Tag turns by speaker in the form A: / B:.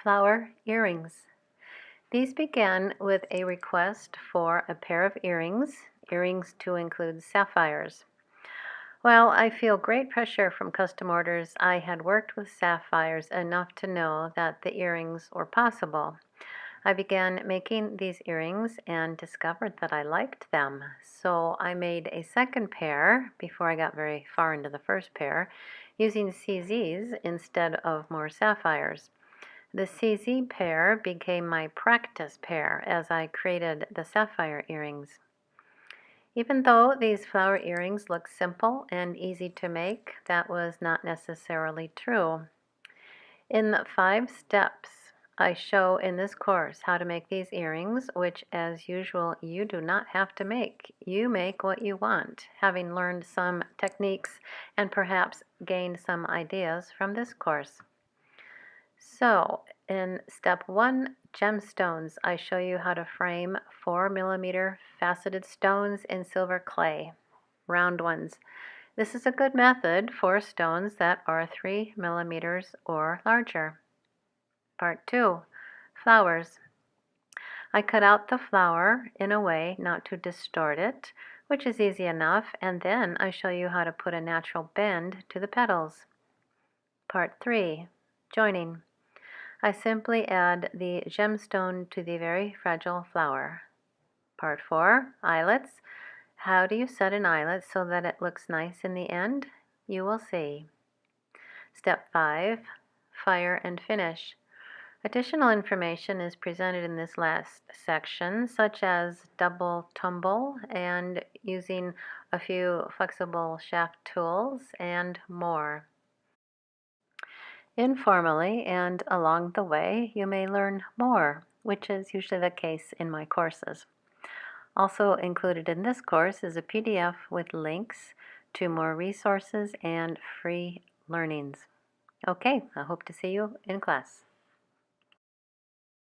A: Flower earrings. These began with a request for a pair of earrings to include sapphires. While I feel great pressure from custom orders, I had worked with sapphires enough to know that the earrings were possible. I began making these earrings and discovered that I liked them. So I made a second pair before I got very far into the first pair, using CZs instead of more sapphires. The CZ pair became my practice pair as I created the sapphire earrings. Even though these flower earrings look simple and easy to make, that was not necessarily true. In the 5 steps I show in this course how to make these earrings, which as usual you do not have to make. You make what you want, having learned some techniques and perhaps gained some ideas from this course. So in step 1, gemstones, I show you how to frame 4mm faceted stones in silver clay, round ones. This is a good method for stones that are 3mm or larger. Part 2, flowers. I cut out the flower in a way not to distort it, which is easy enough, and then I show you how to put a natural bend to the petals. Part 3, joining. I simply add the gemstone to the very fragile flower. Part 4, eyelets. How do you set an eyelet so that it looks nice in the end? You will see. Step 5, fire and finish. Additional information is presented in this last section, such as double tumble and using a few flexible shaft tools and more. Informally and along the way, you may learn more, which is usually the case in my courses. Also included in this course is a PDF with links to more resources and free learnings. Okay, I hope to see you in class.